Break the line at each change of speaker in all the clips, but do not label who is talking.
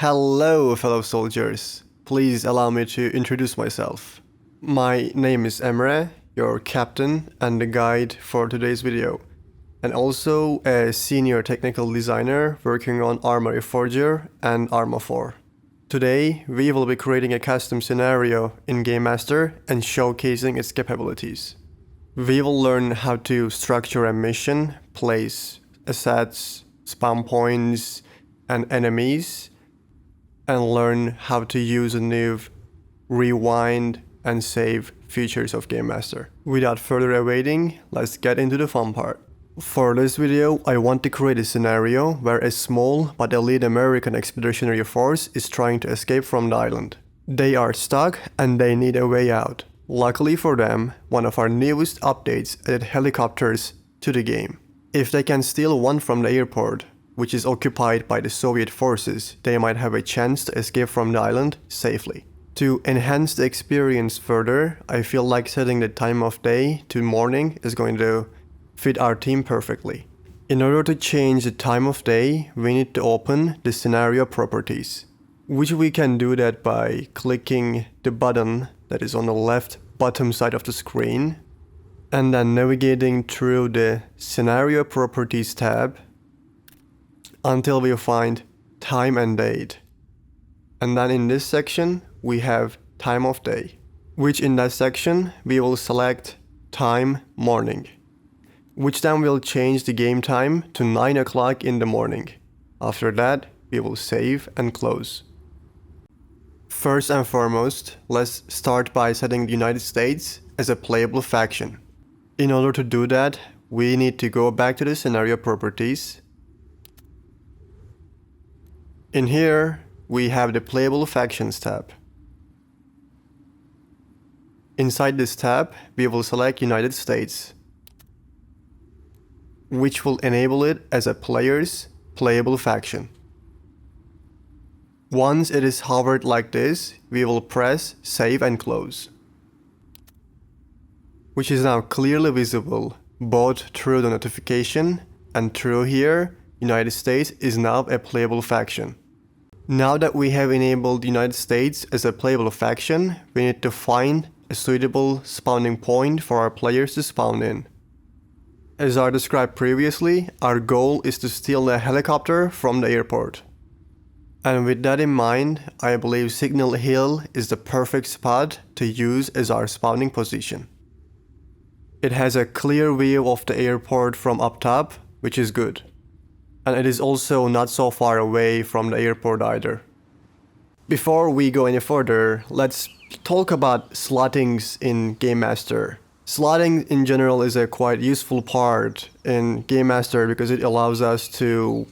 Hello, fellow soldiers. Please allow me to introduce myself. My name is Emre, your captain and the guide for today's video, and also a senior technical designer working on Arma Reforger and Arma 4. Today, we will be creating a custom scenario in Game Master and showcasing its capabilities. We will learn how to structure a mission, place assets, spawn points, and enemies, and learn how to use and move, rewind, and save features of Game Master. Without further awaiting, let's get into the fun part. For this video, I want to create a scenario where a small but elite American expeditionary force is trying to escape from the island. They are stuck and they need a way out. Luckily for them, one of our newest updates added helicopters to the game. If they can steal one from the airport, which is occupied by the Soviet forces, they might have a chance to escape from the island safely. To enhance the experience further, I feel like setting the time of day to morning is going to fit our team perfectly. In order to change the time of day, we need to open the scenario properties, which we can do that by clicking the button that is on the left bottom side of the screen, and then navigating through the scenario properties tab until we find time and date. And then in this section, we have time of day, which in that section, we will select time morning, which then will change the game time to 9 o'clock in the morning. After that, we will save and close. First and foremost, let's start by setting the United States as a playable faction. In order to do that, we need to go back to the scenario properties. In here, we have the Playable Factions tab. Inside this tab, we will select United States, which will enable it as a player's playable faction. Once it is hovered like this, we will press Save and Close, which is now clearly visible both through the notification and through here. United States is now a playable faction. Now that we have enabled United States as a playable faction, we need to find a suitable spawning point for our players to spawn in. As I described previously, our goal is to steal a helicopter from the airport. And with that in mind, I believe Signal Hill is the perfect spot to use as our spawning position. It has a clear view of the airport from up top, which is good. And it is also not so far away from the airport either. Before we go any further, let's talk about slottings in Game Master. Slotting in general is a quite useful part in Game Master because it allows us to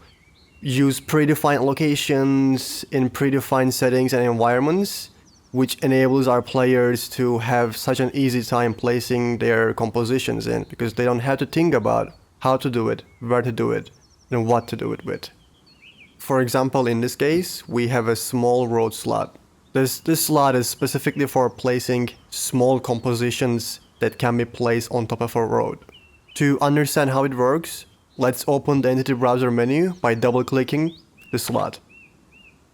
use predefined locations in predefined settings and environments, which enables our players to have such an easy time placing their compositions in because they don't have to think about how to do it, where to do it, and what to do it with. For example, in this case, we have a small road slot. This slot is specifically for placing small compositions that can be placed on top of a road. To understand how it works, let's open the Entity Browser menu by double-clicking the slot.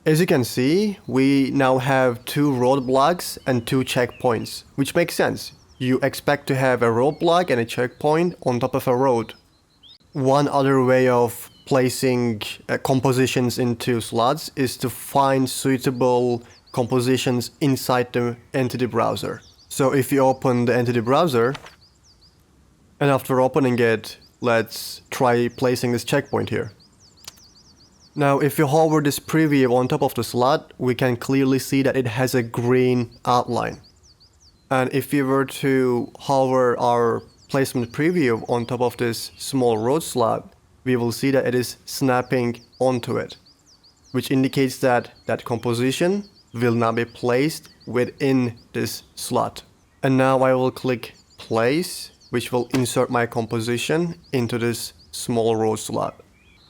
As you can see, we now have 2 roadblocks and 2 checkpoints, which makes sense. You expect to have a roadblock and a checkpoint on top of a road. One other way of placing compositions into slots is to find suitable compositions inside the Entity Browser. So if you open the Entity Browser, and after opening it, let's try placing this checkpoint here. Now, if you hover this preview on top of the slot, we can clearly see that it has a green outline. And if you were to hover our placement preview on top of this small road slot, we will see that it is snapping onto it, which indicates that that composition will now be placed within this slot. And now I will click Place, which will insert my composition into this small road slot.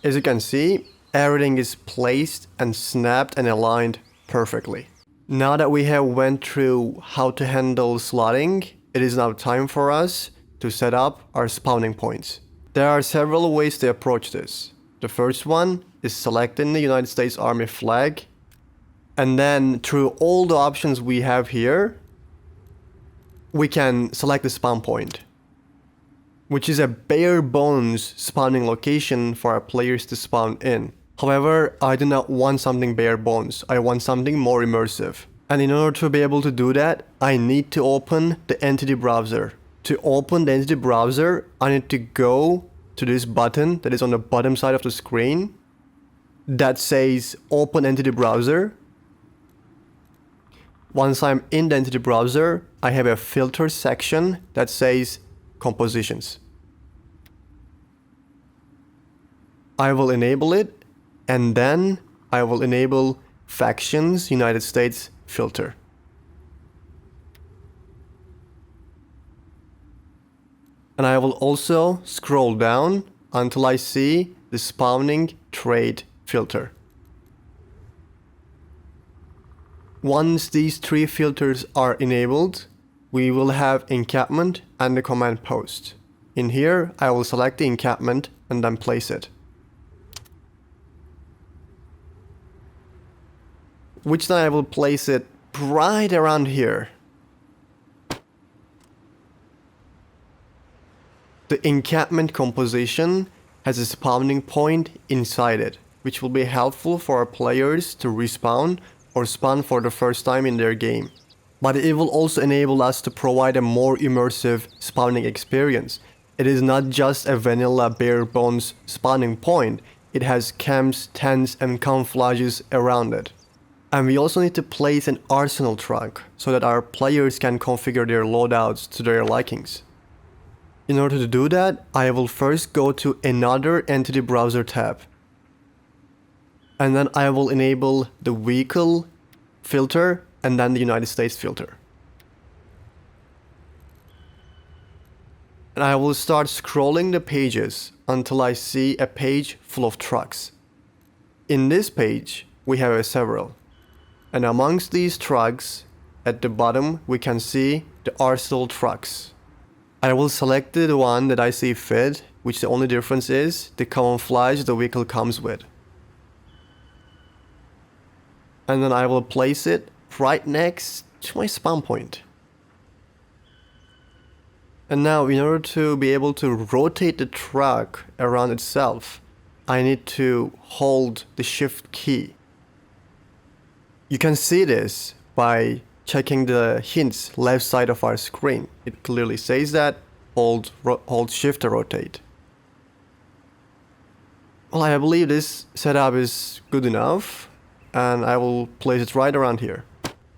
As you can see, everything is placed and snapped and aligned perfectly. Now that we have went through how to handle slotting, it is now time for us to set up our spawning points. There are several ways to approach this. The first one is selecting the United States Army flag And then through all the options we have here, we can select the spawn point, which is a bare bones spawning location for our players to spawn in. However, I do not want something bare bones. I want something more immersive. And in order to be able to do that, I need to open the entity browser. To open the entity browser, I need to go to this button that is on the bottom side of the screen that says Open Entity Browser. Once I'm in the entity browser, I have a filter section that says Compositions. I will enable it, and then I will enable Factions United States filter. And I will also scroll down until I see the spawning trade filter. Once these three filters are enabled, we will have encampment and the command post. In here, I will select the encampment and then place it. Which then I will place it right around here. The encampment composition has a spawning point inside it, which will be helpful for our players to respawn or spawn for the first time in their game. But it will also enable us to provide a more immersive spawning experience. It is not just a vanilla bare bones spawning point, it has camps, tents and camouflages around it. And we also need to place an arsenal truck so that our players can configure their loadouts to their likings. In order to do that, I will first go to another entity browser tab. And then I will enable the vehicle filter and then the United States filter. And I will start scrolling the pages until I see a page full of trucks. In this page, we have several. And amongst these trucks, at the bottom, we can see the arsenal trucks. I will select the one that I see fit, which the only difference is the camouflage the vehicle comes with. And then I will place it right next to my spawn point. And now in order to be able to rotate the truck around itself, I need to hold the shift key. You can see this by checking the hints left side of our screen. It clearly says that hold shift to rotate. Well, I believe this setup is good enough, and I will place it right around here.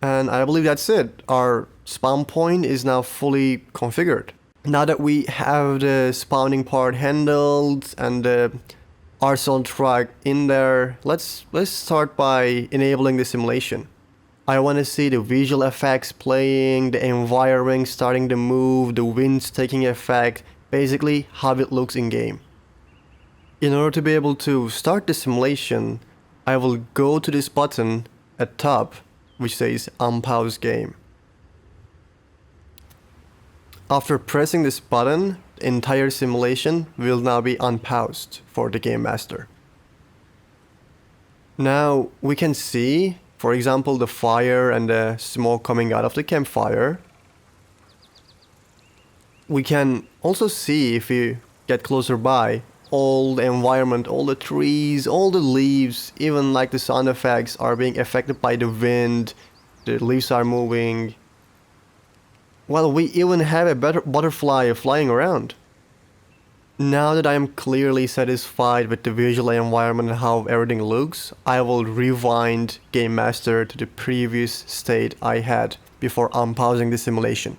And I believe that's it. Our spawn point is now fully configured. Now that we have the spawning part handled and the arsenal truck in there, let's start by enabling the simulation. I want to see the visual effects playing, the environment starting to move, the winds taking effect, basically how it looks in game. In order to be able to start the simulation, I will go to this button at top which says Unpause Game. After pressing this button, the entire simulation will now be unpaused for the Game Master. Now we can see, for example, the fire and the smoke coming out of the campfire. We can also see, if we get closer by, all the environment, all the trees, all the leaves, even like the sound effects are being affected by the wind, the leaves are moving. Well, we even have a butterfly flying around. Now that I am clearly satisfied with the visual environment and how everything looks, I will rewind Game Master to the previous state I had before unpausing the simulation.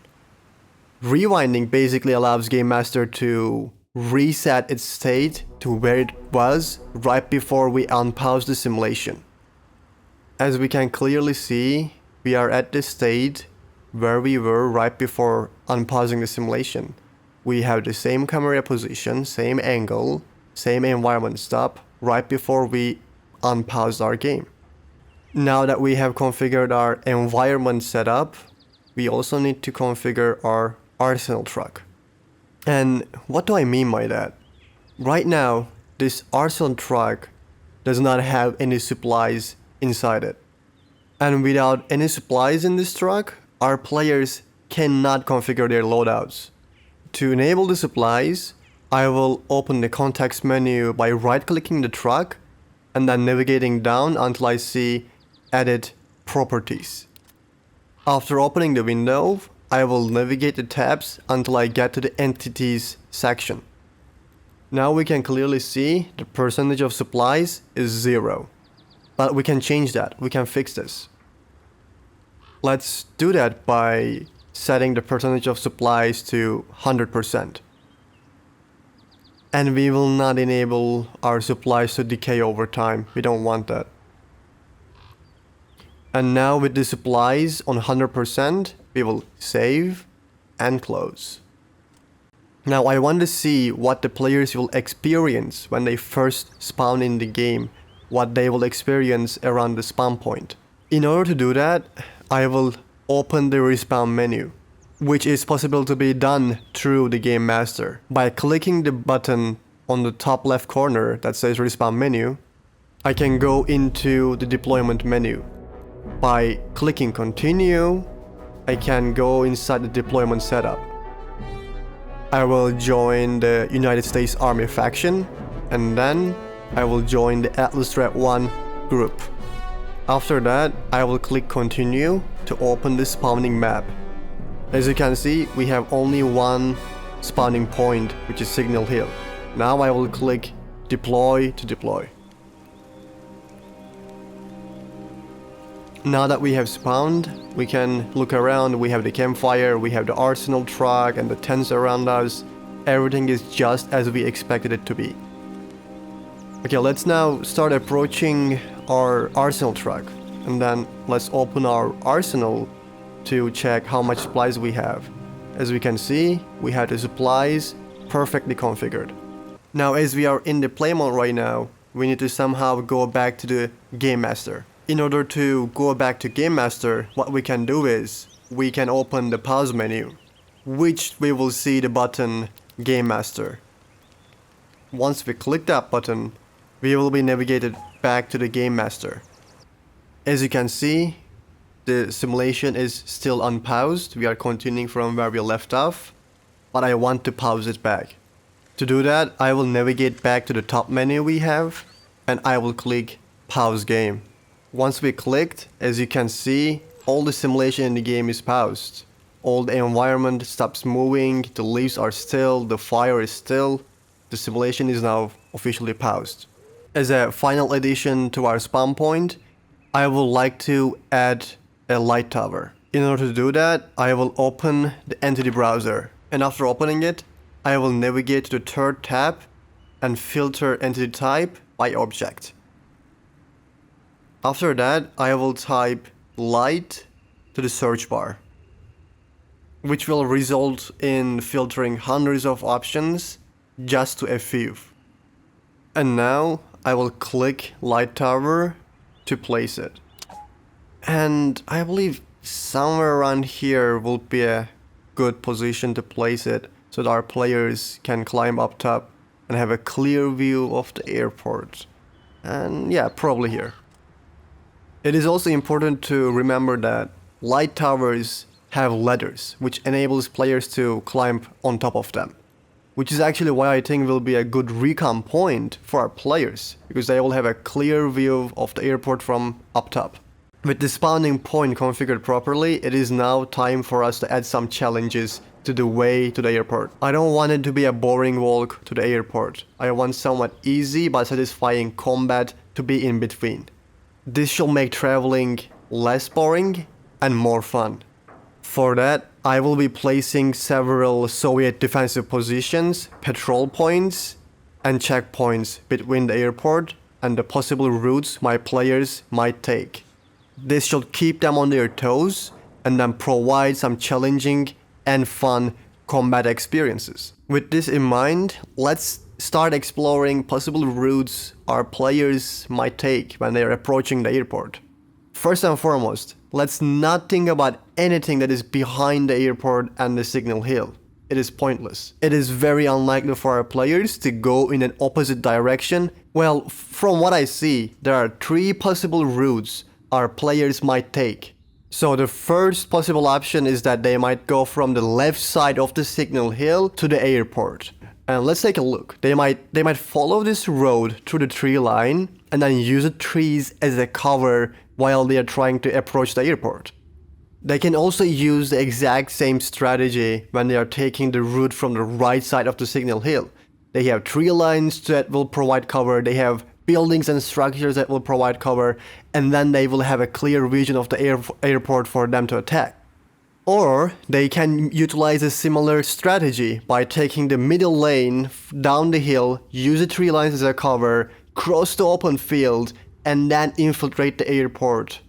Rewinding basically allows Game Master to reset its state to where it was right before we unpause the simulation. As we can clearly see, we are at the state where we were right before unpausing the simulation. We have the same camera position, same angle, same environment stop right before we unpaused our game. Now that we have configured our environment setup, we also need to configure our arsenal truck. And what do I mean by that? Right now, this arsenal truck does not have any supplies inside it. And without any supplies in this truck, our players cannot configure their loadouts. To enable the supplies, I will open the context menu by right-clicking the truck and then navigating down until I see Edit Properties. After opening the window, I will navigate the tabs until I get to the Entities section. Now we can clearly see the percentage of supplies is 0. But we can change that, we can fix this. Let's do that by setting the percentage of supplies to 100%. And we will not enable our supplies to decay over time, we don't want that. And now with the supplies on 100%, we will save and close. Now I want to see what the players will experience when they first spawn in the game, what they will experience around the spawn point. In order to do that, I will open the respawn menu, which is possible to be done through the Game Master. By clicking the button on the top left corner that says respawn menu, I can go into the deployment menu. By clicking continue, I can go inside the deployment setup. I will join the United States Army faction, and then I will join the Atlas Red 1 group. After that, I will click continue to open the spawning map. As you can see, we have only one spawning point, which is Signal Hill. Now I will click deploy to deploy. Now that we have spawned, we can look around. We have the campfire, we have the arsenal truck and the tents around us. Everything is just as we expected it to be. Okay, let's now start approaching our arsenal truck. And then let's open our arsenal to check how much supplies we have. As we can see, we have the supplies perfectly configured. Now as we are in the play mode right now, we need to somehow go back to the Game Master. In order to go back to Game Master, what we can do is we can open the pause menu, which we will see the button Game Master. Once we click that button, we will be navigated back to the Game Master. As you can see, the simulation is still unpaused. We are continuing from where we left off, but I want to pause it back. To do that, I will navigate back to the top menu we have, and I will click Pause Game. Once we clicked, as you can see, all the simulation in the game is paused. All the environment stops moving, the leaves are still, the fire is still. The simulation is now officially paused. As a final addition to our spawn point, I would like to add a light tower. In order to do that, I will open the entity browser. And after opening it, I will navigate to the third tab and filter entity type by object. After that, I will type light to the search bar, which will result in filtering hundreds of options just to a few. And now I will click light tower to place it. And I believe somewhere around here will be a good position to place it so that our players can climb up top and have a clear view of the airport. And yeah, probably here. It is also important to remember that light towers have ladders, which enables players to climb on top of them. Which is actually why I think will be a good recon point for our players, because they will have a clear view of the airport from up top. With the spawning point configured properly, it is now time for us to add some challenges to the way to the airport. I don't want it to be a boring walk to the airport. I want somewhat easy but satisfying combat to be in between. This shall make traveling less boring and more fun. For that, I will be placing several Soviet defensive positions, patrol points, and checkpoints between the airport and the possible routes my players might take. This should keep them on their toes and then provide some challenging and fun combat experiences. With this in mind, let's start exploring possible routes our players might take when they are approaching the airport. First and foremost, let's not think about anything that is behind the airport and the Signal Hill. It is pointless. It is very unlikely for our players to go in an opposite direction. Well, from what I see, there are 3 possible routes our players might take. So the first possible option is that they might go from the left side of the signal hill to the airport. And let's take a look. They might follow this road through the tree line and then use the trees as a cover while they are trying to approach the airport. They can also use the exact same strategy when they are taking the route from the right side of the signal hill. They have tree lines that will provide cover, they have buildings and structures that will provide cover, and then they will have a clear vision of the airport for them to attack. Or they can utilize a similar strategy by taking the middle lane down the hill, use the tree lines as a cover, cross the open field, and then infiltrate the airport.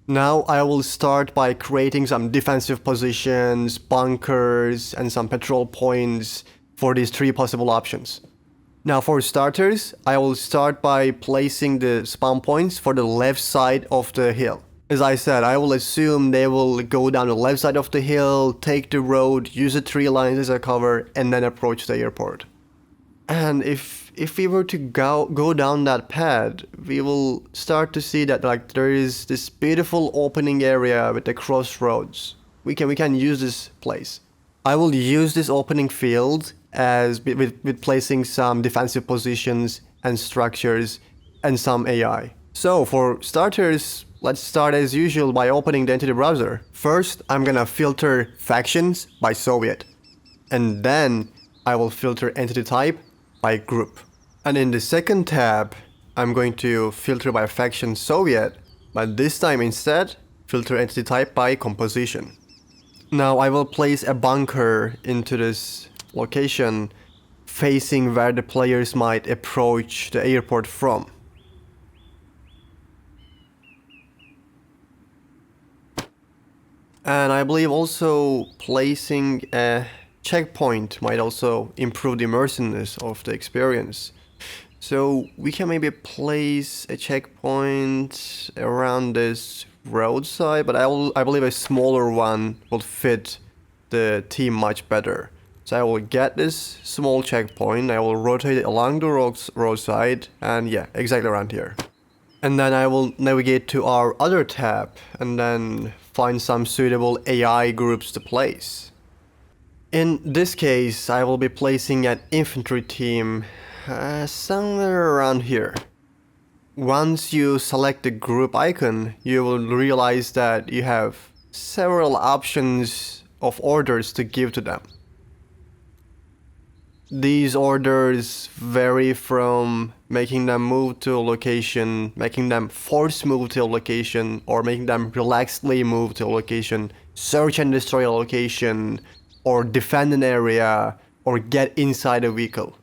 Now I will start by creating some defensive positions, bunkers, and some patrol points for these three possible options. Now for starters, I will start by placing the spawn points for the left side of the hill. As I said, I will assume they will go down the left side of the hill, take the road, use the tree lines as a cover, and then approach the airport. And if we were to go down that path, we will start to see that there is this beautiful opening area with the crossroads. We can use this place. I will use this opening field as with placing some defensive positions and structures and some AI. So for starters, let's start as usual by opening the entity browser. First, I'm gonna filter factions by Soviet, and then I will filter entity type by group. And in the second tab, I'm going to filter by faction Soviet, but this time instead, filter entity type by composition. Now I will place a bunker into this location facing where the players might approach the airport from. And I believe also placing a checkpoint might also improve the immersiveness of the experience. So we can maybe place a checkpoint around this roadside, but I believe a smaller one will fit the team much better. So I will get this small checkpoint, I will rotate it along the roadside, and yeah, exactly around here. And then I will navigate to our other tab and then find some suitable AI groups to place. In this case, I will be placing an infantry team somewhere around here. Once you select the group icon, you will realize that you have several options of orders to give to them. These orders vary from making them move to a location, making them force move to a location, or making them relaxedly move to a location, search and destroy a location, or defend an area, or get inside a vehicle.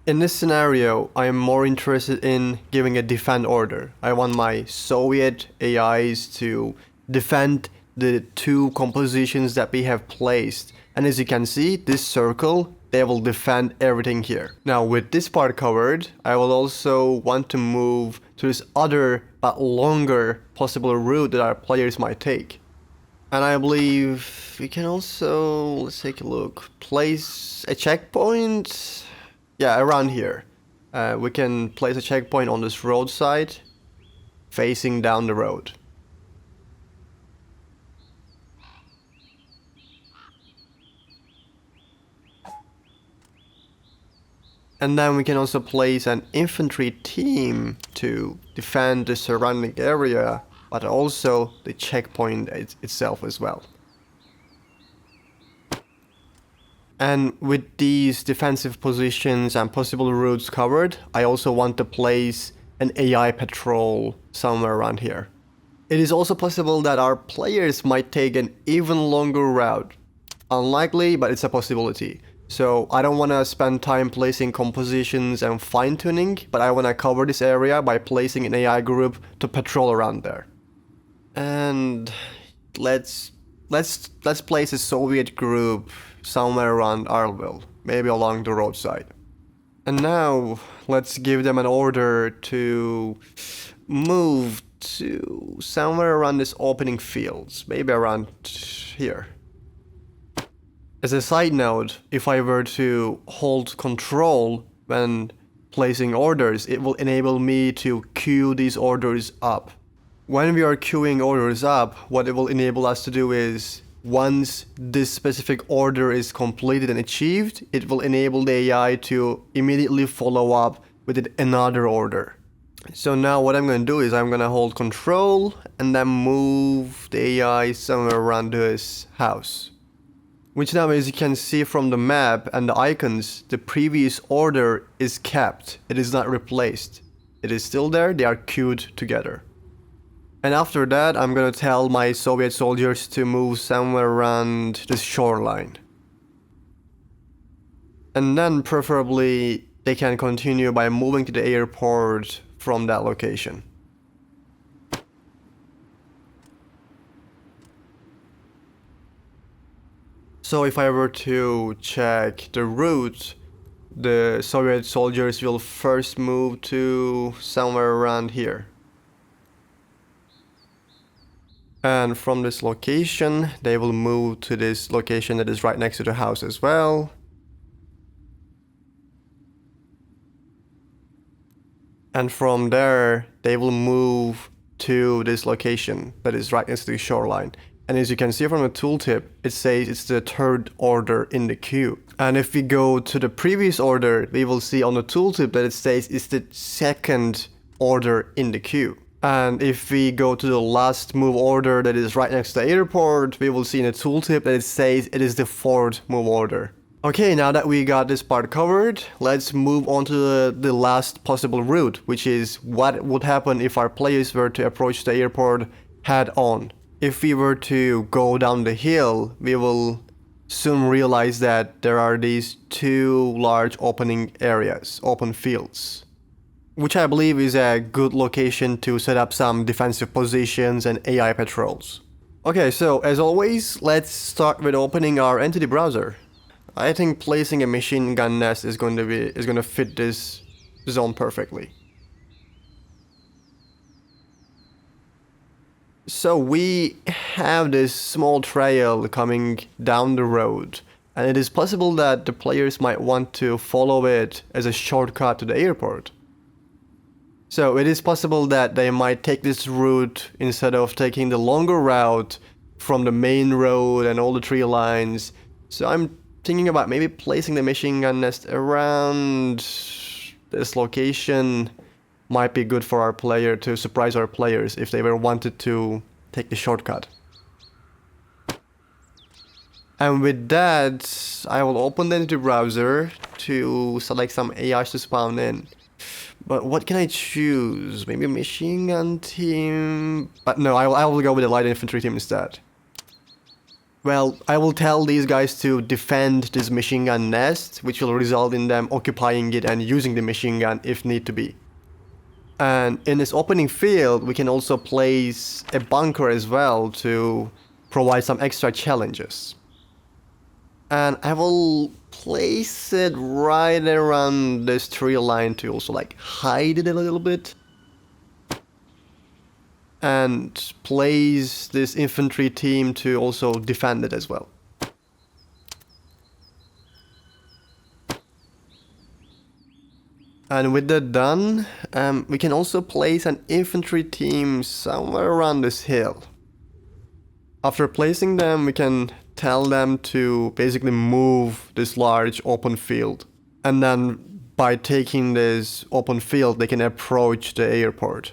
In this scenario, I am more interested in giving a defend order. I want my Soviet AIs to defend the two compositions that we have placed. And as you can see, this circle, they will defend everything here. Now with this part covered, I will also want to move to this other but longer possible route that our players might take. And I believe we can also, let's take a look, place a checkpoint. Yeah, around here. We can place a checkpoint on this roadside, facing down the road. And then we can also place an infantry team to defend the surrounding area, but also the checkpoint itself as well. And with these defensive positions and possible routes covered, I also want to place an AI patrol somewhere around here. It is also possible that our players might take an even longer route. Unlikely, but it's a possibility. So I don't want to spend time placing compositions and fine-tuning, but I want to cover this area by placing an AI group to patrol around there. And let's place a Soviet group somewhere around Arleville, maybe along the roadside. And now let's give them an order to move to somewhere around this opening fields, maybe around here. As a side note, if I were to hold control when placing orders, it will enable me to queue these orders up. When we are queuing orders up, what it will enable us to do is, once this specific order is completed and achieved, it will enable the AI to immediately follow up with another order. So now what I'm going to do is I'm going to hold control and then move the AI somewhere around this house. Which now, as you can see from the map and the icons, the previous order is kept. It is not replaced. It is still there, they are queued together. And after that, I'm gonna tell my Soviet soldiers to move somewhere around this shoreline. And then preferably they can continue by moving to the airport from that location. So if I were to check the route, the Soviet soldiers will first move to somewhere around here. And from this location, they will move to this location that is right next to the house as well. And from there, they will move to this location that is right next to the shoreline. And as you can see from the tooltip, it says it's the third order in the queue. And if we go to the previous order, we will see on the tooltip that it says it's the second order in the queue. And if we go to the last move order that is right next to the airport, we will see in the tooltip that it says it is the fourth move order. Okay, now that we got this part covered, let's move on to the last possible route, which is what would happen if our players were to approach the airport head on. If we were to go down the hill, we will soon realize that there are these two large opening areas, open fields, which I believe is a good location to set up some defensive positions and AI patrols. Okay, so as always, let's start with opening our entity browser. I think placing a machine gun nest is going to fit this zone perfectly. So we have this small trail coming down the road, and it is possible that the players might want to follow it as a shortcut to the airport. So it is possible that they might take this route instead of taking the longer route from the main road and all the tree lines. So I'm thinking about maybe placing the machine gun nest around this location. Might be good for our player to surprise our players if they were wanted to take the shortcut. And with that, I will open the entity browser to select some AIs to spawn in. But what can I choose? Maybe a machine gun team? But no, I will go with a light infantry team instead. Well, I will tell these guys to defend this machine gun nest, which will result in them occupying it and using the machine gun if need to be. And in this opening field, we can also place a bunker as well to provide some extra challenges. And I will place it right around this tree line to also like hide it a little bit. And place this infantry team to also defend it as well. And with that done, we can also place an infantry team somewhere around this hill. After placing them, we can tell them to basically move this large open field. And then by taking this open field, they can approach the airport.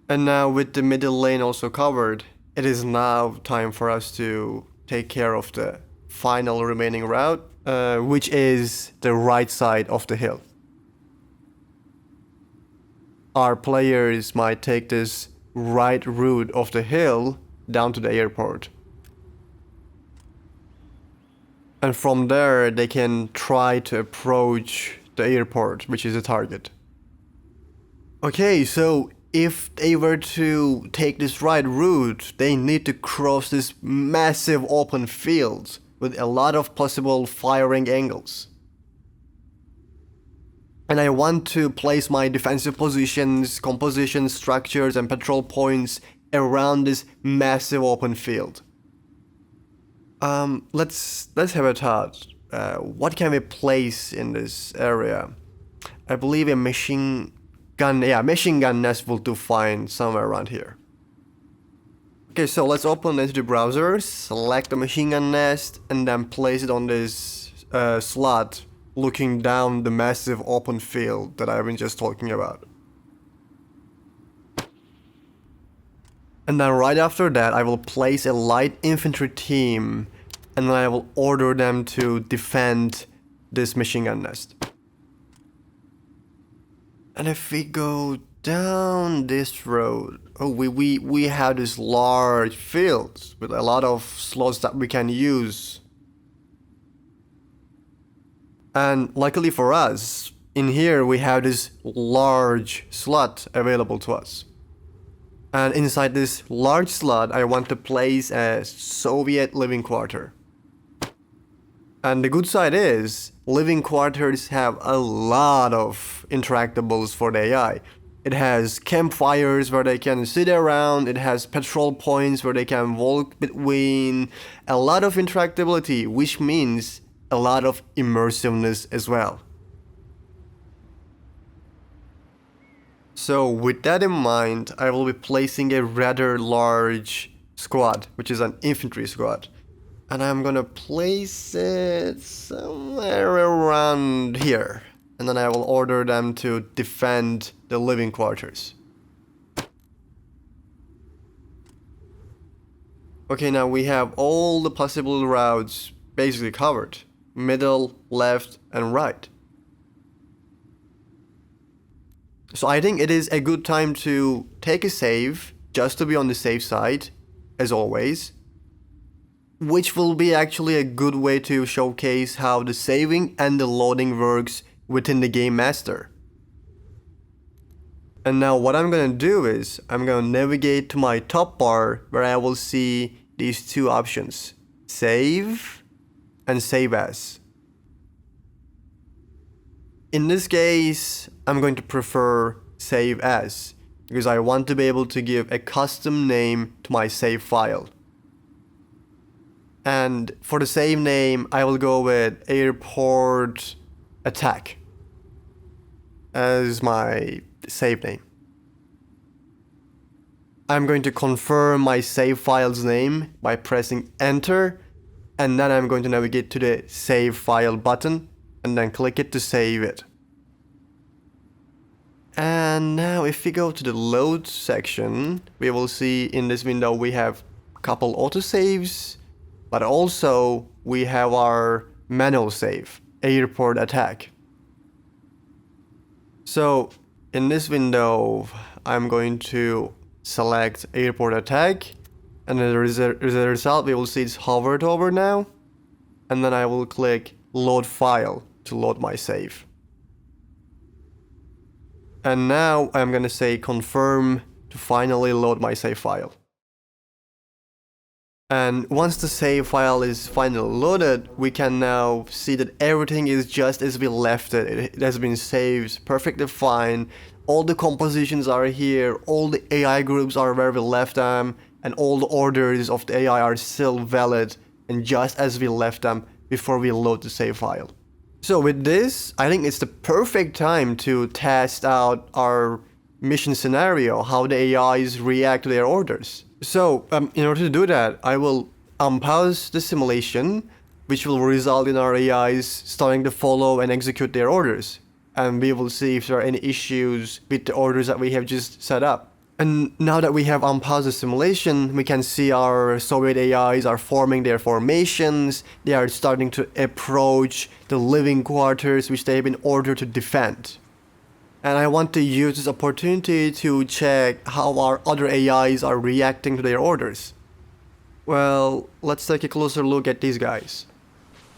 And now with the middle lane also covered, it is now time for us to take care of the final remaining route, which is the right side of the hill. Our players might take this right route of the hill down to the airport. And from there, they can try to approach the airport, which is the target. Okay, so if they were to take this right route, they need to cross this massive open field with a lot of possible firing angles. And I want to place my defensive positions, composition structures, and patrol points around this massive open field. Let's have a thought. What can we place in this area? I believe a machine machine gun nest will do fine somewhere around here. Okay, so let's open into the browser, select the machine gun nest, and then place it on this slot looking down the massive open field that I've been just talking about. And then right after that, I will place a light infantry team, and then I will order them to defend this machine gun nest. And if we go down this road, we have this large fields with a lot of slots that we can use. And luckily for us, in here we have this large slot available to us. And inside this large slot, I want to place a Soviet living quarter. And the good side is, living quarters have a lot of interactables for the AI. It has campfires where they can sit around, it has patrol points where they can walk between, a lot of interactability, which means a lot of immersiveness as well. So with that in mind, I will be placing a rather large squad, which is an infantry squad. And I'm gonna place it somewhere around here. And then I will order them to defend the living quarters. Okay, now we have all the possible routes basically covered. Middle, left, and right. So I think it is a good time to take a save, just to be on the safe side, as always. Which will be actually a good way to showcase how the saving and the loading works within the Game Master. And now what I'm gonna do is, I'm gonna navigate to my top bar where I will see these two options, save and save as. In this case, I'm going to prefer save as, because I want to be able to give a custom name to my save file. And for the save name, I will go with airport attack as my save name. I'm going to confirm my save file's name by pressing enter, and then I'm going to navigate to the save file button and then click it to save it. And now if we go to the load section, we will see in this window we have a couple autosaves, but also we have our manual save, airport attack. So in this window, I'm going to select airport attack, and as a result we will see it's hovered over now, and then I will click load file to load my save. And now I'm gonna say confirm to finally load my save file. And once the save file is finally loaded, we can now see that everything is just as we left it. It has been saved perfectly fine. All the compositions are here, all the AI groups are where we left them, and all the orders of the AI are still valid and just as we left them before we load the save file. So with this, I think it's the perfect time to test out our mission scenario, how the AIs react to their orders. So in order to do that, I will unpause the simulation, which will result in our AIs starting to follow and execute their orders. And we will see if there are any issues with the orders that we have just set up. And now that we have unpaused the simulation, we can see our Soviet AIs are forming their formations. They are starting to approach the living quarters which they have been ordered to defend. And I want to use this opportunity to check how our other AIs are reacting to their orders. Well, let's take a closer look at these guys.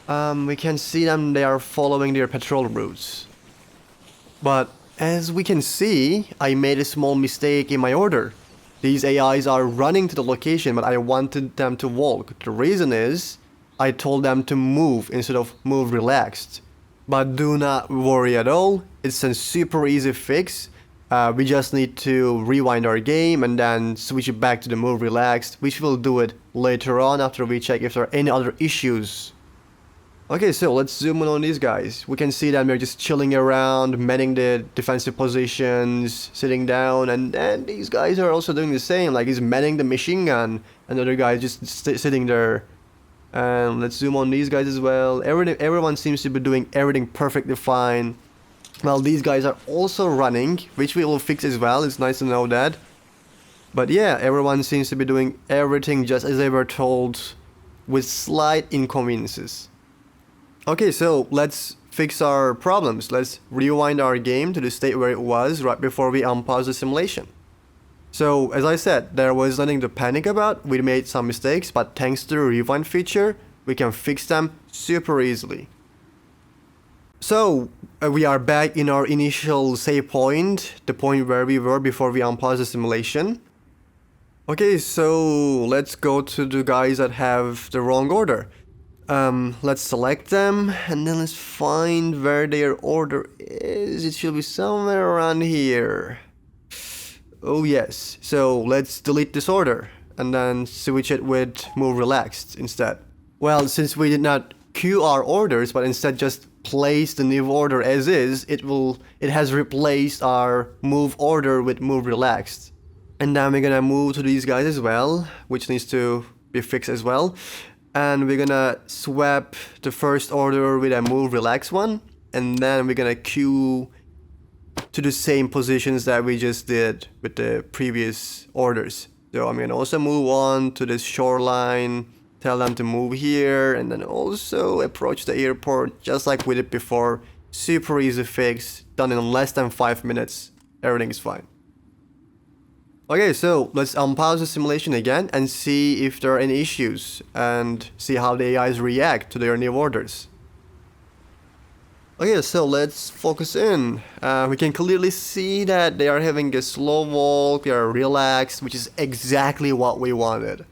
We can see them, they are following their patrol routes. But as we can see, I made a small mistake in my order. These AIs are running to the location, but I wanted them to walk. The reason is, I told them to move instead of move relaxed. But do not worry at all, it's a super easy fix. We just need to rewind our game and then switch it back to the move relaxed, which we'll do it later on after we check if there are any other issues. Okay, so let's zoom in on these guys. We can see that they're just chilling around, manning the defensive positions, sitting down, and then these guys are also doing the same. Like he's manning the machine gun, another guy just sitting there. And let's zoom on these guys as well. Everyone seems to be doing everything perfectly fine. Well, these guys are also running, which we will fix as well. It's nice to know that. But yeah, everyone seems to be doing everything just as they were told, with slight inconveniences. Okay, so let's fix our problems. Let's rewind our game to the state where it was right before we unpause the simulation. So, as I said, there was nothing to panic about. We made some mistakes, but thanks to the rewind feature, we can fix them super easily. So, we are back in our initial save point, the point where we were before we unpause the simulation. Okay, so let's go to the guys that have the wrong order. Let's select them, and then let's find where their order is. It should be somewhere around here. Oh yes, so let's delete this order, and then switch it with move relaxed instead. Well, since we did not queue our orders, but instead just place the new order as is, it has replaced our move order with move relaxed. And then we're gonna move to these guys as well, which needs to be fixed as well. And we're gonna swap the first order with a move relax one, and then we're gonna queue to the same positions that we just did with the previous orders. So I'm gonna also move on to this shoreline, tell them to move here, and then also approach the airport just like we did before. Super easy fix, done in less than 5 minutes. Everything is fine. Okay, so let's unpause the simulation again and see if there are any issues and see how the AIs react to their new orders. Okay, so let's focus in. We can clearly see that they are having a slow walk, they are relaxed, which is exactly what we wanted.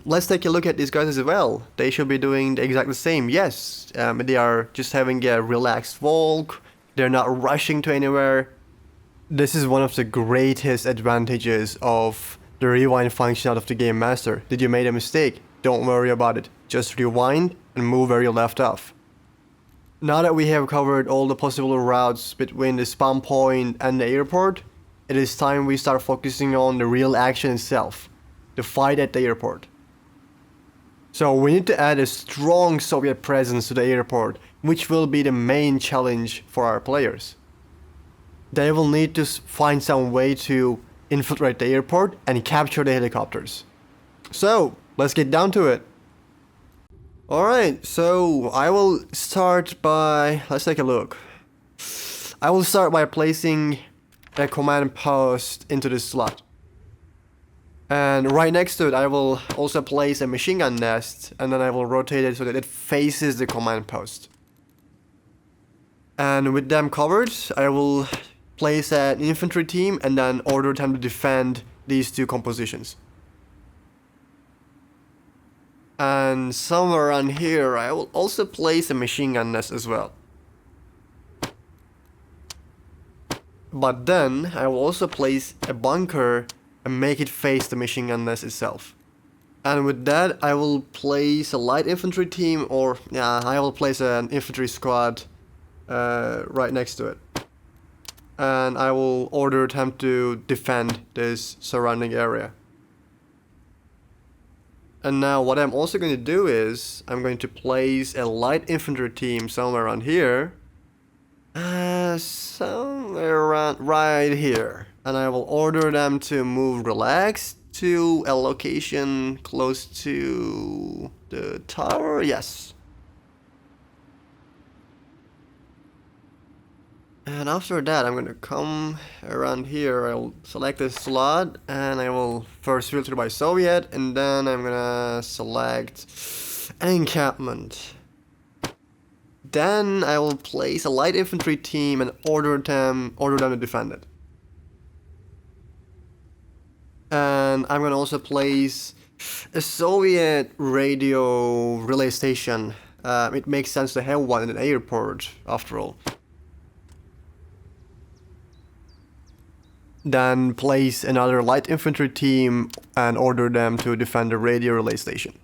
Let's take a look at these guys as well. They should be doing the exact same. Yes, they are just having a relaxed walk, they're not rushing to anywhere. This is one of the greatest advantages of the rewind function out of the Game Master. Did you make a mistake? Don't worry about it. Just rewind and move where you left off. Now that we have covered all the possible routes between the spawn point and the airport, it is time we start focusing on the real action itself, the fight at the airport. So we need to add a strong Soviet presence to the airport, which will be the main challenge for our players. They will need to find some way to infiltrate the airport and capture the helicopters. So, let's get down to it. Alright, so I will start by... let's take a look. I will start by placing a command post into this slot. And right next to it, I will also place a machine gun nest, and then I will rotate it so that it faces the command post. And with them covered, I will place an infantry team and then order them to defend these two compositions. And somewhere around here I will also place a machine gun nest as well. But then I will also place a bunker and make it face the machine gun nest itself. And with that I will place a light infantry team, or yeah, I will place an infantry squad right next to it. And I will order them to defend this surrounding area. And now what I'm also going to do is I'm going to place a light infantry team somewhere around here. Somewhere around right here. And I will order them to move relaxed to a location close to the tower. Yes. And after that, I'm going to come around here. I'll select a slot and I will first filter by Soviet, and then I'm going to select an encampment. Then I will place a light infantry team and order them to defend it. And I'm going to also place a Soviet radio relay station. It makes sense to have one in an airport, after all. Then place another light infantry team and order them to defend the radio relay station.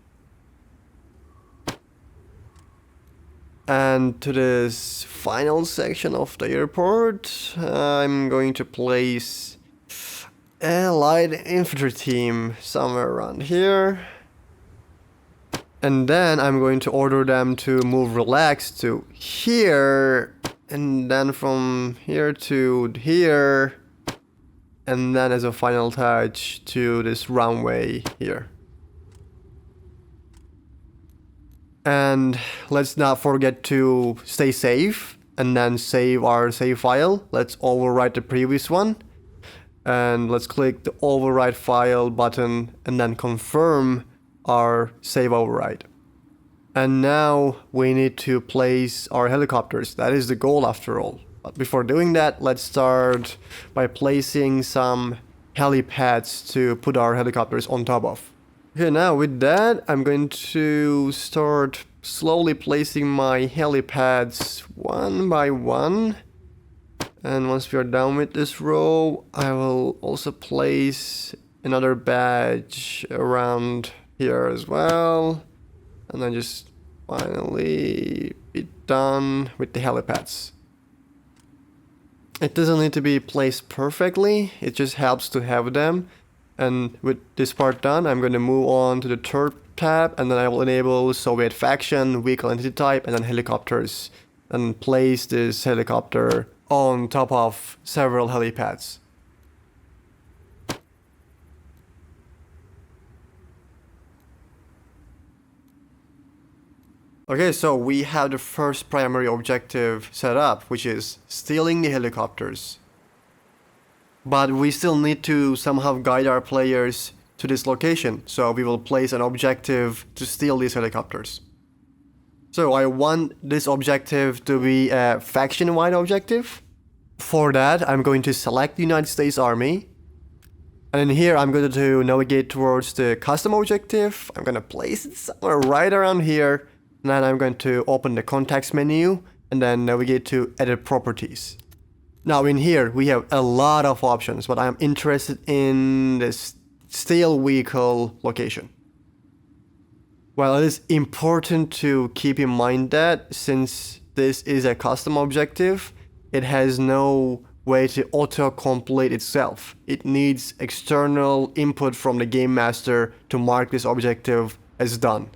And to this final section of the airport, I'm going to place a light infantry team somewhere around here. And then I'm going to order them to move relaxed to here. And then from here to here. And then as a final touch to this runway here. And let's not forget to stay safe and then save our save file. Let's overwrite the previous one. And let's click the overwrite file button and then confirm our save override. And now we need to place our helicopters. That is the goal after all. But before doing that, let's start by placing some helipads to put our helicopters on top of. Okay, now with that, I'm going to start slowly placing my helipads one by one. And once we are done with this row, I will also place another badge around here as well. And then just finally be done with the helipads. It doesn't need to be placed perfectly, it just helps to have them. And with this part done, I'm going to move on to the third tab, and then I will enable Soviet faction, vehicle entity type, and then helicopters. And place this helicopter on top of several helipads. Okay, so we have the first primary objective set up, which is stealing the helicopters. But we still need to somehow guide our players to this location, so we will place an objective to steal these helicopters. So I want this objective to be a faction-wide objective. For that, I'm going to select the United States Army. And in here, I'm going to navigate towards the custom objective. I'm going to place it somewhere right around here. And then I'm going to open the context menu and then navigate to edit properties. Now in here, we have a lot of options, but I'm interested in this steal vehicle location. Well, it is important to keep in mind that since this is a custom objective, it has no way to auto-complete itself. It needs external input from the game master to mark this objective as done.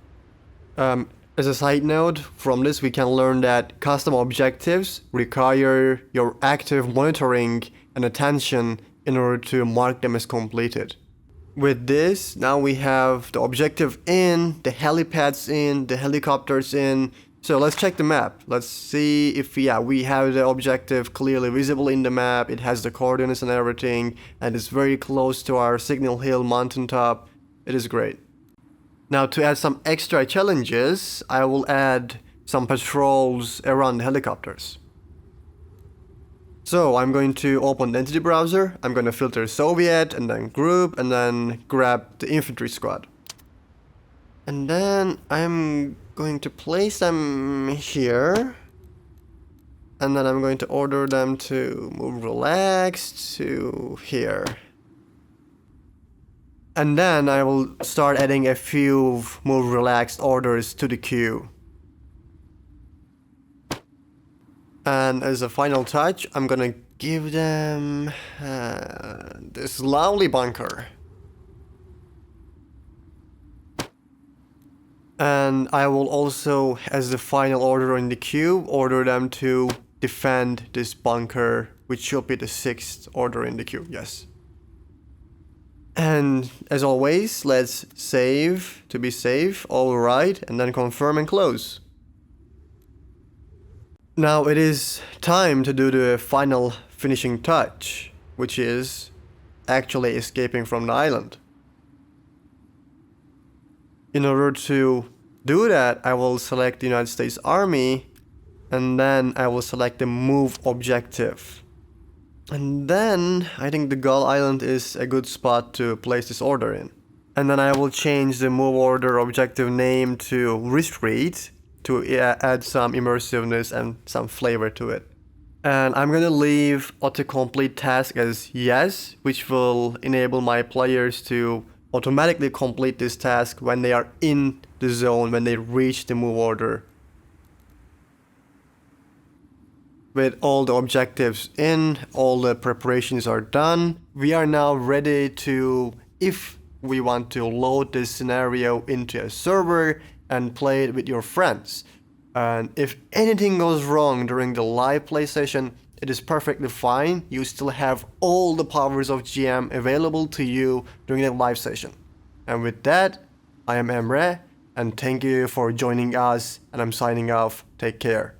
As a side note, from this we can learn that custom objectives require your active monitoring and attention in order to mark them as completed. With this, now we have the objective in, the helipads in, the helicopters in. So let's check the map. Let's see if we have the objective clearly visible in the map. It has the coordinates and everything, and it's very close to our Signal Hill mountaintop. It is great. Now to add some extra challenges, I will add some patrols around the helicopters. So I'm going to open the entity browser, I'm going to filter Soviet and then group and then grab the infantry squad. And then I'm going to place them here. And then I'm going to order them to move relaxed to here. And then I will start adding a few move relaxed orders to the queue. And as a final touch, I'm gonna give them this lovely bunker. And I will also, as the final order in the queue, order them to defend this bunker, which should be the 6th order in the queue, yes. And as always, let's save to be safe, override, and then confirm and close. Now it is time to do the final finishing touch, which is actually escaping from the island. In order to do that, I will select the United States Army, and then I will select the move objective. And then I think the Gull Island is a good spot to place this order in. And then I will change the move order objective name to retreat to add some immersiveness and some flavor to it. And I'm gonna leave autocomplete task as yes, which will enable my players to automatically complete this task when they are in the zone, when they reach the move order. With all the objectives in, all the preparations are done, we are now ready to, if we want to load this scenario into a server and play it with your friends. And if anything goes wrong during the live play session, it is perfectly fine. You still have all the powers of GM available to you during the live session. And with that, I am Emre, and thank you for joining us, and I'm signing off. Take care.